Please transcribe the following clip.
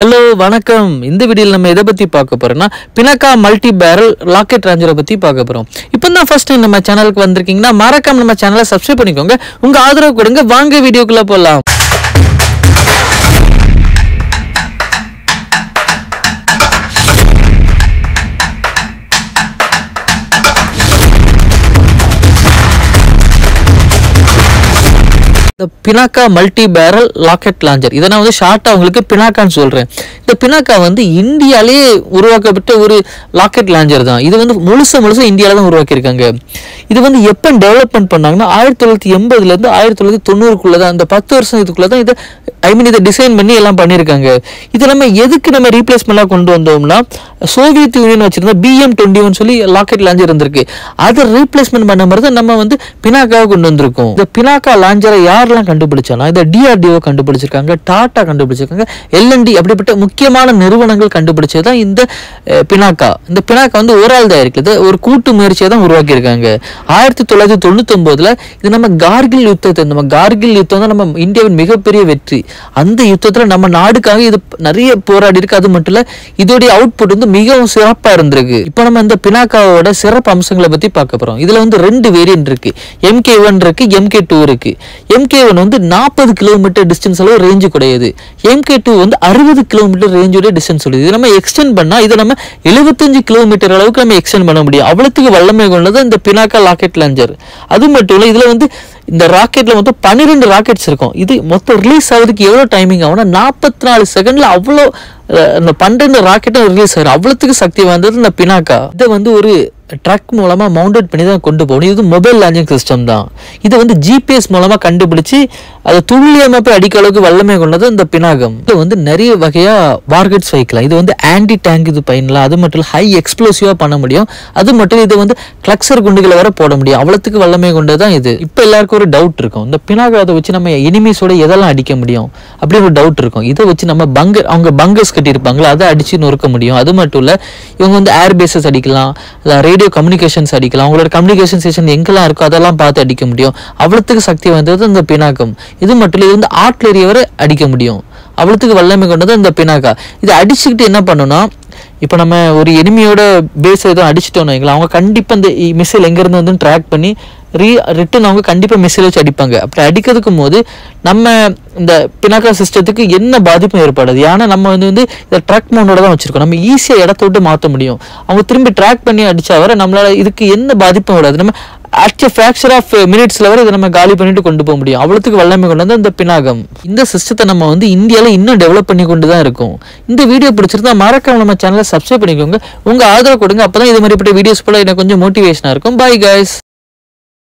Hello வணக்கம். இந்த வீடியோவில் நம்ம எதை பற்றி பார்க்க போகிறோம்னா பினாக்கா மல்டி பேரல் ராக்கெட் லான்ச்சரை பற்றி பார்க்க போகிறோம். இப்போ தான் ஃபர்ஸ்ட் டைம் நம்ம சேனலுக்கு வந்திருக்கீங்கன்னா மறக்காம நம்ம சேனலை சப்ஸ்கிரைப் பண்ணிக்கோங்க. உங்கள் ஆதரவு கொடுங்க. வாங்க வீடியோக்குள்ளே போகலாம். இந்த Pinaka multi barrel rocket launcher, இதை நான் ஷார்ட்டாக உங்களுக்கு பினாக்கான்னு சொல்கிறேன். இந்த பினாக்கா இந்தியாவிலே உருவாக்கப்பட்ட ஒரு ராக்கெட் லான்ச்சர் தான். இது முழுச இந்தியாவில் தான் உருவாக்கியிருக்காங்க. இது எப்போ டெவலப்மெண்ட் பண்ணாங்கன்னா 1980லேருந்து 1990க்குள்ளே தான், இந்த 10 வருஷத்துக்குள்ளே தான் இதை டிசைன் பண்ணி எல்லாம் பண்ணியிருக்காங்க. இதை நம்ம எதுக்கு ரீப்ளேஸ்மெண்ட்டாக கொண்டு வந்தோம்னா, சோவியத் யூனியன் வச்சிருந்த BM-21 சொல்லி ராக்கெட் லான்ச்சர் இருந்திருக்கு. அதை ரீப்ளேஸ்மெண்ட் பண்ண மாதிரி தான் நம்ம பினாக்காவை கொண்டு வந்திருக்கோம். இந்த பினாக்கா லான்ச்சரை யாரெல்லாம் கண்டுபிடிச்சானா, இந்த DRDO கண்டுபிடிச்சிருக்காங்க, டாடா கண்டுபிடிச்சிருக்காங்க, LND அப்படிப்பட்ட முக்கியமான நிறுவனங்கள் கண்டுபிடிச்சது தான் இந்த பினாக்கா. இந்த பினாக்கா ஒரு ஆள் தான் இருக்குது, ஒரு கூட்டு முயற்சியை தான் உருவாக்கியிருக்காங்க. 1999ல் இது நம்ம கார்கில் யுத்தம் தான் நம்ம இந்தியாவின் மிகப்பெரிய வெற்றி. அந்த யுத்தத்தில் நம்ம நாடுக்காக இது நிறைய போராடி இருக்கு. அது மட்டும் இல்ல, இதோடைய அவுட்புட் மிகவும் சிறப்பா இருந்திருக்கு. இப்போ நம்ம இந்த பினாக்காவோட சிறப்பு அம்சங்களை பத்தி பார்க்க போறோம். இதுல 2 வேரியன்ட் இருக்கு. MK1 இருக்கு, MK2 இருக்கு. MK1 40 கிலோமீட்டர் டிஸ்டன்ஸ் அளவு ரேஞ்சு கூடியது. MK2 60 கிலோமீட்டர் ரேஞ்சோட டிஸ்டன்ஸ் உடையது. இது நம்ம எக்ஸ்டெண்ட் பண்ணா இதை நம்ம 75 கிலோமீட்டர் அளவுக்கு நம்ம எக்ஸ்டெண்ட் பண்ண முடியும். அவ்வளவுக்கு வல்லமை கொண்டது இந்த பினாக்கா ராக்கெட் லான்ச்சர். அது மட்டும் இல்ல, இதுல இந்த ராக்கெட்ல 12 ராக்கெட்ஸ் இருக்கும். இது மொத்தம் ரிலீஸ் ஆகுறதுக்கு எவ்வளவு டைமிங் ஆகும்னா 44 செகண்ட்ல அவ்வளோ இந்த 12 ராக்கெட்டும் ரிலீஸ் ஆகும். அவ்வளவுக்கு சக்தி வாய்ந்தது இந்த பினாக்கா. இதை ஒரு ட்ரக் மூலமா மவுண்டட் பண்ணி தான் கொண்டு போகணும். இது மொபைல் லான்ச்சிங் சிஸ்டம் தான். இதை GPS மூலமா கண்டுபிடிச்சு அதை துல்லியமா போய் அடிக்க அளவுக்கு வல்லமை கொண்டது இந்த பினாகம். இது நிறைய வகையா வார்கெட்ஸ் வைக்கலாம். இது ஆன்டி டேங்க் இது பயன்படலாம். அது மட்டும் இல்லை, ஹை எக்ஸ்ப்ளோசிவா பண்ண முடியும். அது மட்டும் இது கிளக்சர் குண்டுகளை வர போட முடியும். அவ்வளவுக்கு வல்லமை கொண்டது தான் இது. இப்போ எல்லாருக்கும் ஒரு டவுட் இருக்கும், இந்த பினாகத்தை வச்சு நம்ம எனிமீஸோட எதெல்லாம் அடிக்க முடியும் அப்படின்னு ஒரு டவுட் இருக்கும். இதை வச்சு நம்ம அவங்க பங்கர்ஸ் கட்டியிருப்பாங்களா, அதை அடிச்சு நொறுக்க முடியும். அது மட்டும் இல்லை, இவங்க ஏர் பேசஸ் அடிக்கலாம், ரேடியோ கம்யூனிகேஷன்ஸ் அடிக்கலாம். அவங்களோட கம்யூனிகேஷன் ஸ்டேஷன் எங்கெல்லாம் இருக்கோ அதெல்லாம் பார்த்து அடிக்க முடியும். அவ்வளவுக்கு சக்தி வந்தது இந்த பினாக்கம். இது மட்டும் இல்லை, இது ஆர்ட்லரி வரை அடிக்க முடியும். அவ்வளவுக்கு வல்லமை கொண்டது இந்த பினாக்கா. இதை அடிச்சுக்கிட்டு என்ன பண்ணணும்னா, இப்போ நம்ம ஒரு எனிமியோட பேஸ் எதுவும் அடிச்சிட்டோம்னு வைங்களா, அவங்க கண்டிப்பா இந்த மிசைல் எங்கேருந்து ட்ராக் பண்ணி ரிட்டர்ன் அவங்க கண்டிப்பா மிசைல் வச்சு அடிப்பாங்க. அப்படி அடிக்கிறதுக்கும் போது நம்ம இந்த பினாக்கா சிஸ்டத்துக்கு என்ன பாதிப்பும் ஏற்படாது. ஏன்னா நம்ம இந்த ட்ராக் மோனோட தான் வச்சிருக்கோம். நம்ம ஈஸியா இடத்த விட்டு மாற்ற முடியும். அவங்க திரும்பி ட்ராக் பண்ணி அடிச்சா வர நம்மளால இதுக்கு என்ன பாதிப்பும் வராது. நம்ம ஃபிராக்சர் ஆஃப் மினிட்ஸ்ல வரை இதை நம்ம காலி பண்ணிட்டு கொண்டு போக முடியும். அவ்வளவுக்கு வல்லமை கொண்டு இந்த பினாகம். இந்த சிஸ்டத்தை நம்ம இந்தியாவில இன்னும் டெவலப் பண்ணி கொண்டு தான் இருக்கும். இந்த வீடியோ பிடிச்சிருந்தா மறக்காம நம்ம சேனலை சப்ஸ்கிரைப் பண்ணிக்கோங்க. உங்க ஆதரவு கொடுங்க. அப்பதான் இது மாதிரிப்பட்ட வீடியோஸ் போல எனக்கு கொஞ்சம் மோட்டிவேஷனா இருக்கும். Bye guys.